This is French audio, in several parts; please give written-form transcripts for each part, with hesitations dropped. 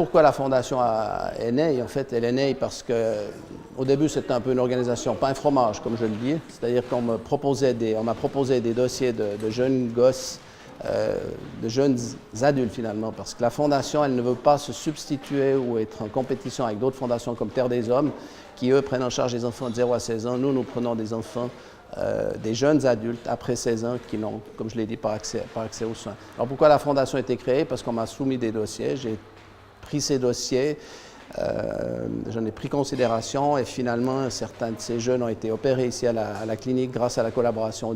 Pourquoi la Fondation est née? En fait, elle est née parce qu'au début, c'était un peu une organisation, pas un fromage, comme je le dis. C'est-à-dire qu'on m'a proposé des dossiers de jeunes gosses, de jeunes adultes finalement, parce que la Fondation, elle ne veut pas se substituer ou être en compétition avec d'autres fondations comme Terre des Hommes, qui eux prennent en charge les enfants de 0 à 16 ans. Nous prenons des enfants, des jeunes adultes après 16 ans qui n'ont, comme je l'ai dit, pas accès aux soins. Alors pourquoi la Fondation a été créée? Parce qu'on m'a soumis des dossiers, j'ai pris ces dossiers, j'en ai pris considération et finalement certains de ces jeunes ont été opérés ici à la clinique grâce à la collaboration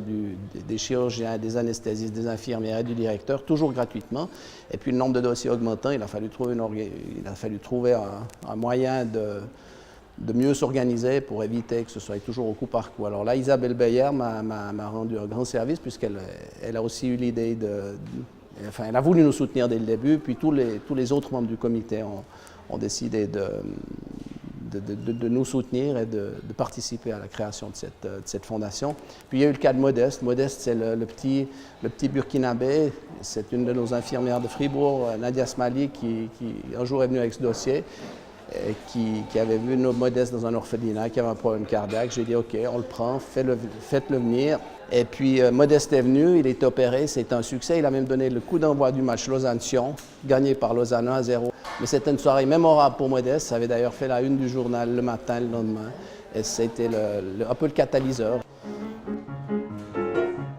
des chirurgiens, des anesthésistes, des infirmières et du directeur, toujours gratuitement. Et puis le nombre de dossiers augmentant, il a fallu trouver un moyen de mieux s'organiser pour éviter que ce soit toujours au coup par coup. Alors là, Isabelle Beyer m'a rendu un grand service puisqu'elle a aussi eu l'idée Enfin, elle a voulu nous soutenir dès le début, puis tous les autres membres du comité ont décidé de nous soutenir et de participer à la création de cette fondation. Puis il y a eu le cas de Modeste. Modeste, c'est le petit Burkinabé. C'est une de nos infirmières de Fribourg, Nadia Smali, qui un jour est venue avec ce dossier, qui avait vu nos Modeste dans un orphelinat, qui avait un problème cardiaque. J'ai dit, OK, on le prend, faites-le venir. Et puis Modeste est venu, il est opéré, c'est un succès. Il a même donné le coup d'envoi du match Lausanne-Sion, gagné par Lausanne 1-0. Mais c'était une soirée mémorable pour Modeste. Ça avait d'ailleurs fait la une du journal le matin, le lendemain. Et c'était un peu le catalyseur.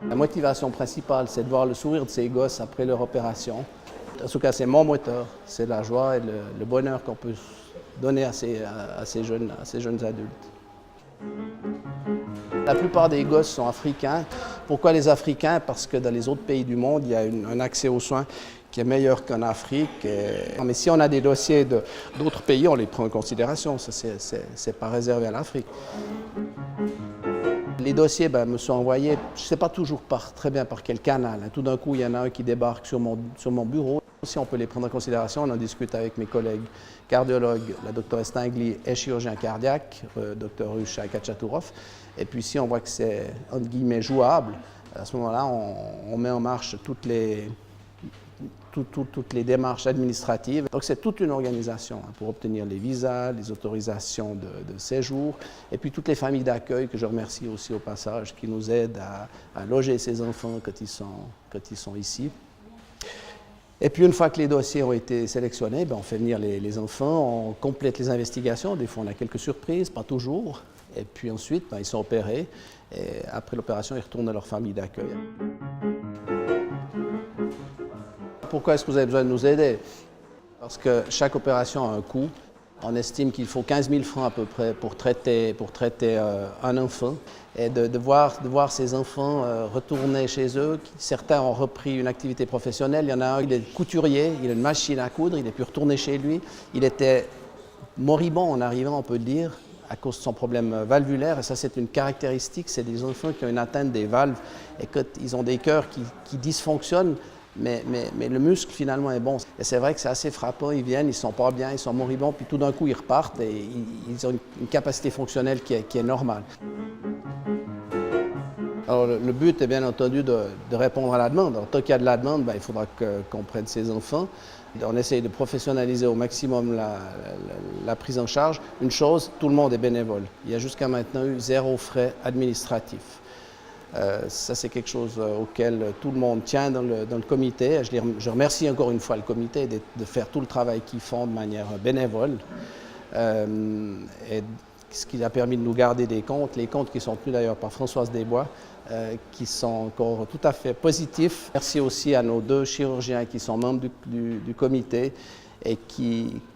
La motivation principale, c'est de voir le sourire de ces gosses après leur opération. En tout cas, c'est mon moteur. C'est la joie et le bonheur qu'on peut donner à ces jeunes adultes. La plupart des gosses sont africains. Pourquoi les Africains? Parce que dans les autres pays du monde, il y a un accès aux soins qui est meilleur qu'en Afrique. Mais si on a des dossiers d'autres pays, on les prend en considération. Ça, c'est pas réservé à l'Afrique. Les dossiers me sont envoyés, je ne sais pas toujours très bien par quel canal. Tout d'un coup, il y en a un qui débarque sur mon bureau. Si on peut les prendre en considération, on en discute avec mes collègues cardiologues, la docteure Stingli et chirurgien cardiaque, docteur Rusha Kachatourov. Et puis si on voit que c'est, entre guillemets, jouable, à ce moment-là, on met en marche toutes les démarches administratives. Donc c'est toute une organisation pour obtenir les visas, les autorisations de séjour, et puis toutes les familles d'accueil que je remercie aussi au passage, qui nous aident à loger ces enfants quand ils sont ici. Et puis une fois que les dossiers ont été sélectionnés, on fait venir les enfants, on complète les investigations, des fois on a quelques surprises, pas toujours. Et puis ensuite, ils sont opérés, et après l'opération, ils retournent à leur famille d'accueil. Pourquoi est-ce que vous avez besoin de nous aider? Parce que chaque opération a un coût. On estime qu'il faut 15 000 francs à peu près pour traiter un enfant. Et de voir ces enfants retourner chez eux. Certains ont repris une activité professionnelle. Il y en a un, il est couturier, il a une machine à coudre, il est pu retourner chez lui. Il était moribond en arrivant, on peut le dire, à cause de son problème valvulaire. Et ça, c'est une caractéristique. C'est des enfants qui ont une atteinte des valves et qu'ils ont des cœurs qui dysfonctionnent. Mais le muscle, finalement, est bon. Et c'est vrai que c'est assez frappant. Ils viennent, ils ne sont pas bien, ils sont moribonds, puis tout d'un coup, ils repartent et ils ont une capacité fonctionnelle qui est normale. Alors, le but est bien entendu de répondre à la demande. Alors, tant qu'il y a de la demande, il faudra qu'on prenne ces enfants. On essaye de professionnaliser au maximum la prise en charge. Une chose, tout le monde est bénévole. Il y a jusqu'à maintenant eu 0 frais administratifs. Ça, c'est quelque chose auquel tout le monde tient dans le comité. Je remercie encore une fois le comité de faire tout le travail qu'ils font de manière bénévole. Et ce qui a permis de nous garder des comptes, les comptes qui sont tenus d'ailleurs par Françoise Desbois, qui sont encore tout à fait positifs. Merci aussi à nos 2 chirurgiens qui sont membres du comité et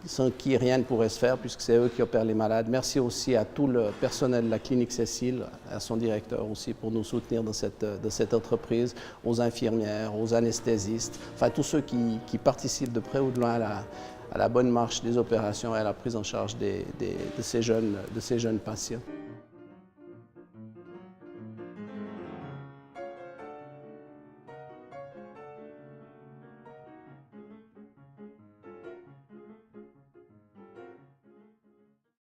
sans qui rien ne pourrait se faire puisque c'est eux qui opèrent les malades. Merci aussi à tout le personnel de la clinique Cécile, à son directeur aussi pour nous soutenir dans cette entreprise, aux infirmières, aux anesthésistes, enfin tous ceux qui participent de près ou de loin à la bonne marche des opérations et à la prise en charge de ces jeunes patients.